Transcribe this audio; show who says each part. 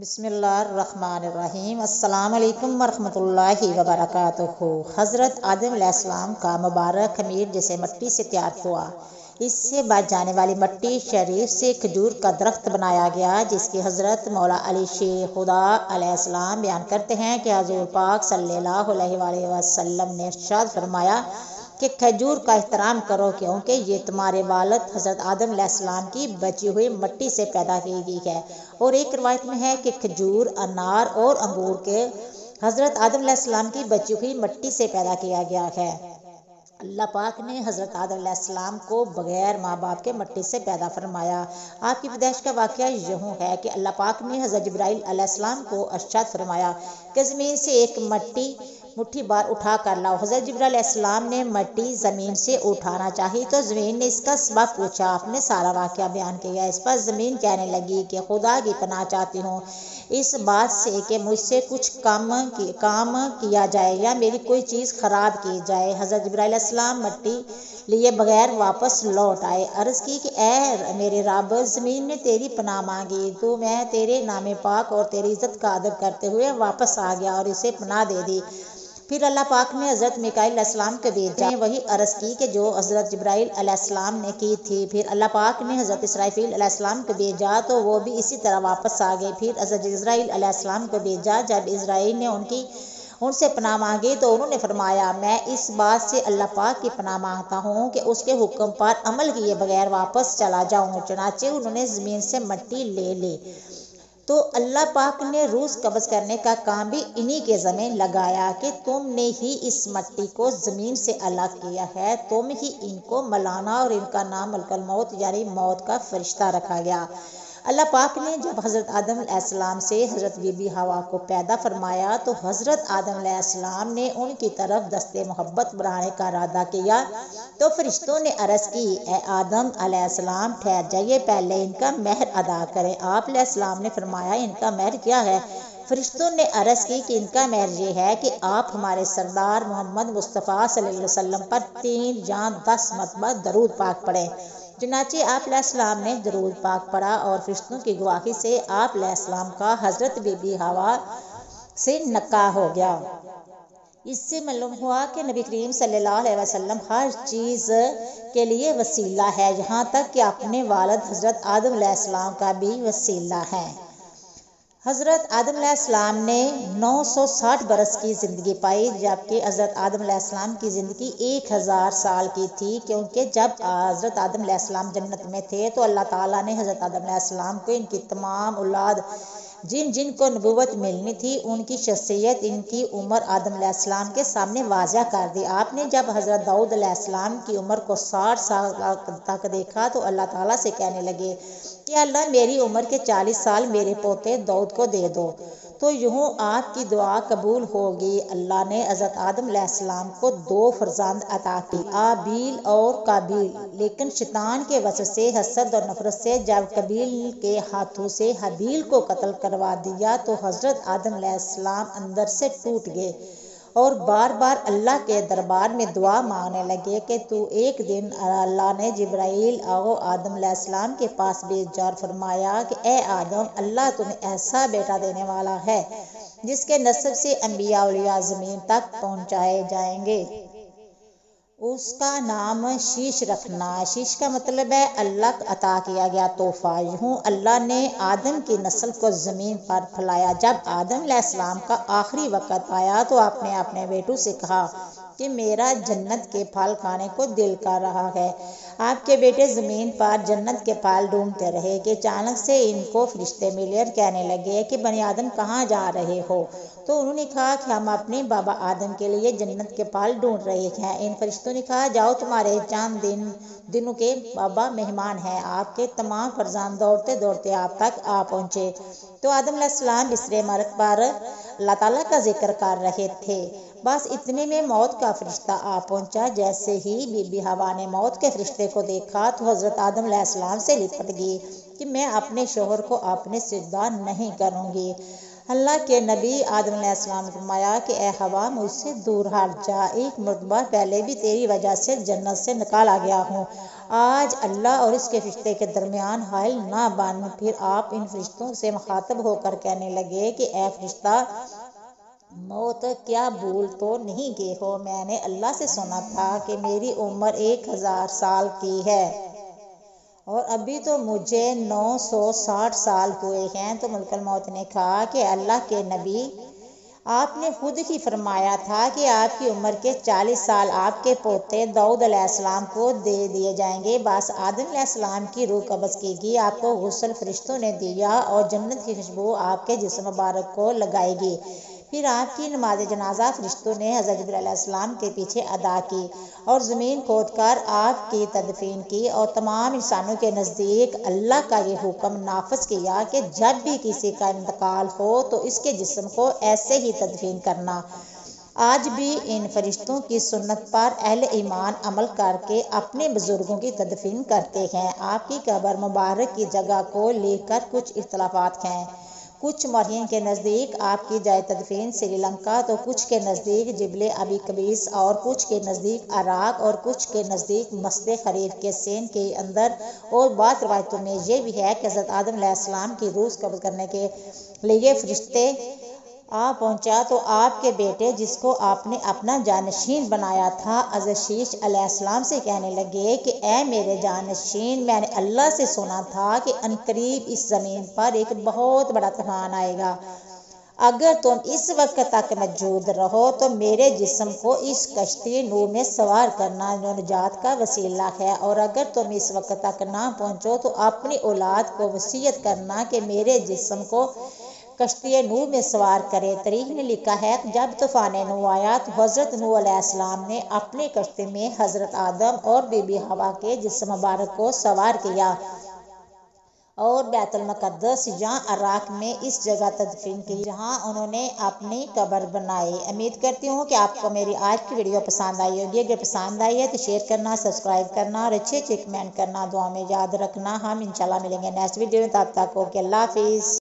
Speaker 1: بسم اللہ الرحمن الرحیم۔ السلام علیکم ورحمۃ اللہ وبرکاتہ۔ حضرت آدم علیہ السلام کا مبارک خمیر جسے مٹی سے تیار ہوا، اس سے بچ جانے والی مٹی شریف سے کھجور کا درخت بنایا گیا، جس کی حضرت مولا علی شیر خدا علیہ السلام بیان کرتے ہیں کہ حضور پاک صلی اللہ علیہ وآلہ وسلم نے ارشاد فرمایا کہ کھجور کا احترام کرو، کیونکہ یہ تمہارے والد حضرت آدم علیہ السلام کی بچی ہوئی مٹی سے پیدا کی گئی ہے۔ اور ایک روایت میں ہے کہ کھجور، انار اور انگور کے حضرت آدم علیہ السلام کی بچی ہوئی مٹی سے پیدا کیا گیا ہے۔ اللہ پاک نے حضرت آدم علیہ السلام کو بغیر ماں باپ کے مٹی سے پیدا فرمایا۔ آپ کی پیدائش کا واقعہ یوں ہے کہ اللہ پاک نے حضرت جبرائیل علیہ السلام کو ارشاد فرمایا کہ زمین سے ایک مٹھی بار اٹھا کر لاؤ۔ حضرت جبرائیل علیہ السلام نے مٹی زمین سے اٹھانا چاہی تو زمین نے اس کا سبب پوچھا۔ آپ نے سارا واقعہ بیان کیا۔ اس پر زمین کہنے لگی کہ خدا کی پناہ چاہتی ہوں اس بات سے کہ مجھ سے کچھ کام کیا جائے یا میری کوئی چیز خراب کی جائے۔ حضرت جبرائیل علیہ السلام مٹی لیے بغیر واپس لوٹ آئے۔ عرض کی کہ اے میرے رب، زمین نے تیری پناہ مانگی تو میں تیرے نام پاک اور تیری عزت کا ادب کرتے ہوئے واپس آ گیا اور اسے پناہ دے دی۔ پھر اللہ پاک نے حضرت میکائیل علیہ السلام کو بھیجا، وہی عرض کی کہ جو حضرت جبرائیل علیہ السلام نے کی تھی۔ پھر اللہ پاک نے حضرت اسرافیل علیہ السلام کو بھیجا تو وہ بھی اسی طرح واپس آ گئے۔ پھر حضرت اسرائیل علیہ السلام کو بھیجا، جب اسرائیل نے ان سے پناہ مانگی تو انہوں نے فرمایا میں اس بات سے اللہ پاک کی پناہ مانگتا ہوں کہ اس کے حکم پر عمل کیے بغیر واپس چلا جاؤں۔ چنانچہ انہوں نے زمین سے مٹی لے لی تو اللہ پاک نے روح قبض کرنے کا کام بھی انہی کے ذمہ لگایا کہ تم نے ہی اس مٹی کو زمین سے الگ کیا ہے، تم ہی ان کو ملانا، اور ان کا نام ملک الموت یعنی موت کا فرشتہ رکھا گیا۔ اللہ پاک نے جب حضرت آدم علیہ السلام سے حضرت بی بی حوا کو پیدا فرمایا تو حضرت آدم علیہ السلام نے ان کی طرف دست محبت بڑھانے کا ارادہ کیا تو فرشتوں نے عرض کی اے آدم علیہ السلام ٹھہر جائیے، پہلے ان کا مہر ادا کریں۔ آپ علیہ السلام نے فرمایا ان کا مہر کیا ہے؟ فرشتوں نے عرض کی کہ ان کا مہر یہ ہے کہ آپ ہمارے سردار محمد مصطفیٰ صلی اللہ علیہ وسلم پر 3 یا 10 مرتبہ درود پاک پڑھیں۔ چنانچہ آپ علیہ السلام نے درود پاک پڑھا اور فرشتوں کی گواہی سے آپ علیہ السلام کا حضرت بی بی حوا سے نکاح ہو گیا۔ اس سے معلوم ہوا کہ نبی کریم صلی اللہ علیہ وسلم ہر چیز کے لیے وسیلہ ہے، یہاں تک کہ اپنے والد حضرت آدم علیہ السلام کا بھی وسیلہ ہے۔ حضرت آدم علیہ السلام نے 960 برس کی زندگی پائی، جبکہ حضرت آدم علیہ السلام کی زندگی 1000 سال کی تھی، کیونکہ جب حضرت آدم علیہ السلام جنت میں تھے تو اللہ تعالیٰ نے حضرت آدم علیہ السلام کو ان کی تمام اولاد جن کو نبوت ملنی تھی ان کی شخصیت، ان کی عمر آدم علیہ السلام کے سامنے واضح کر دی۔ آپ نے جب حضرت داؤد علیہ السلام کی عمر کو 60 سال تک دیکھا تو اللہ تعالیٰ سے کہنے لگے کہ اللہ میری عمر کے 40 سال میرے پوتے داؤد کو دے دو تو یوں آپ کی دعا قبول ہوگی۔ اللہ نے حضرت آدم علیہ السلام کو 2 فرزند عطا کی، آبیل اور قابیل، لیکن شیطان کے وسوسے سے، حسد اور نفرت سے جب قابیل کے ہاتھوں سے حابیل کو قتل کروا دیا تو حضرت آدم علیہ السلام اندر سے ٹوٹ گئے اور بار بار اللہ کے دربار میں دعا مانگنے لگے کہ ایک دن اللہ نے جبرائیل آدم علیہ السلام کے پاس بھیجا اور فرمایا کہ اے آدم، اللہ تمہیں ایسا بیٹا دینے والا ہے جس کے نسب سے انبیاء اولیاء زمین تک پہنچائے جائیں گے، اس کا نام شیش رکھنا۔ شیش کا مطلب ہے اللہ عطا کیا گیا تحفہ۔ یوں اللہ نے آدم کی نسل کو زمین پر پھیلایا۔ جب آدم علیہ السلام کا آخری وقت آیا تو آپ نے اپنے بیٹوں سے کہا کہ میرا جنت کے پھل کھانے کو دل کر رہا ہے۔ آپ کے بیٹے زمین پر جنت کے پھل ڈھونڈتے رہے کہ اچانک سے ان کو فرشتے ملے اور کہنے لگے کہ بنی آدم کہاں جا رہے ہو؟ تو انہوں نے کہا کہ ہم اپنے بابا آدم کے لیے جنت کے پھل ڈھونڈ رہے ہیں۔ ان فرشتوں نے کہا جاؤ، تمہارے چند دنوں کے بابا مہمان ہیں۔ آپ کے تمام فرزند دوڑتے دوڑتے آپ تک آ پہنچے تو آدم علیہ السلام بستر مرگ پر اللہ تعالیٰ کا ذکر کر رہے تھے۔ بس اتنے میں موت کا فرشتہ آ پہنچا۔ جیسے ہی بی بی حوا نے موت کے فرشتے کو دیکھا تو حضرت آدم علیہ السلام سے لپٹ گئی کہ میں اپنے شوہر کو اپنے سجدہ نہیں کروں گی۔ اللہ کے نبی آدم علیہ السلام نے فرمایا کہ اے ہوا مجھ سے دور ہٹ جا، ایک مرتبہ پہلے بھی تیری وجہ سے جنت سے نکالا گیا ہوں، آج اللہ اور اس کے فرشتے کے درمیان حائل نہ بن۔ پھر آپ ان فرشتوں سے مخاطب ہو کر کہنے لگے کہ اے فرشتہ موت، کیا بھول تو نہیں گئے ہو؟ میں نے اللہ سے سنا تھا کہ میری عمر 1000 سال کی ہے اور ابھی تو مجھے 960 سال ہوئے ہیں۔ تو ملک الموت نے کہا کہ اللہ کے نبی، آپ نے خود ہی فرمایا تھا کہ آپ کی عمر کے 40 سال آپ کے پوتے داؤد علیہ السلام کو دے دیے جائیں گے۔ بس آدم علیہ السلام کی روح قبض کی گئی، آپ کو غسل فرشتوں نے دیا اور جنت کی خوشبو آپ کے جسم مبارک کو لگائے گی۔ پھر آپ کی نماز جنازہ فرشتوں نے حضرت جبرائیل علیہ السلام کے پیچھے ادا کی اور زمین کھود کر آپ کی تدفین کی، اور تمام انسانوں کے نزدیک اللہ کا یہ حکم نافذ کیا کہ جب بھی کسی کا انتقال ہو تو اس کے جسم کو ایسے ہی تدفین کرنا۔ آج بھی ان فرشتوں کی سنت پر اہل ایمان عمل کر کے اپنے بزرگوں کی تدفین کرتے ہیں۔ آپ کی قبر مبارک کی جگہ کو لے کر کچھ اختلافات ہیں۔ کچھ مورخین کے نزدیک آپ کی جائے تدفین سری لنکا، تو کچھ کے نزدیک جبل ابی قبیس، اور کچھ کے نزدیک عراق، اور کچھ کے نزدیک مسجد خریف کے سین کے اندر۔ اور بعض روایتوں میں یہ بھی ہے کہ حضرت آدم علیہ السلام کی روح قبض کرنے کے لیے فرشتے آ پہنچا تو آپ کے بیٹے جس کو آپ نے اپنا جانشین بنایا تھا حضرت شیش علیہ السلام سے کہنے لگے کہ اے میرے جانشین، میں نے اللہ سے سنا تھا کہ عنقریب اس زمین پر ایک بہت بڑا طوفان آئے گا، اگر تم اس وقت تک موجود رہو تو میرے جسم کو اس کشتی نوح میں سوار کرنا جو نجات کا وسیلہ ہے، اور اگر تم اس وقت تک نہ پہنچو تو اپنی اولاد کو وصیت کرنا کہ میرے جسم کو کشتی نوح میں سوار کرے۔ تاریخ نے لکھا ہے کہ جب طوفان نوح آیا تو حضرت نوح علیہ السلام نے اپنی کشتی میں حضرت آدم اور بی بی حوا کے جسم مبارک کو سوار کیا اور بیت المقدس یا عراق میں اس جگہ تدفین کی جہاں انہوں نے اپنی قبر بنائی۔ امید کرتی ہوں کہ آپ کو میری آج کی ویڈیو پسند آئی ہوگی۔ اگر پسند آئی ہے تو شیئر کرنا، سبسکرائب کرنا اور اچھے کمنٹ کرنا، دعا میں یاد رکھنا۔ ہم انشاءاللہ ملیں گے نیکسٹ ویڈیو میں، تب تک اوکے، اللہ حافظ۔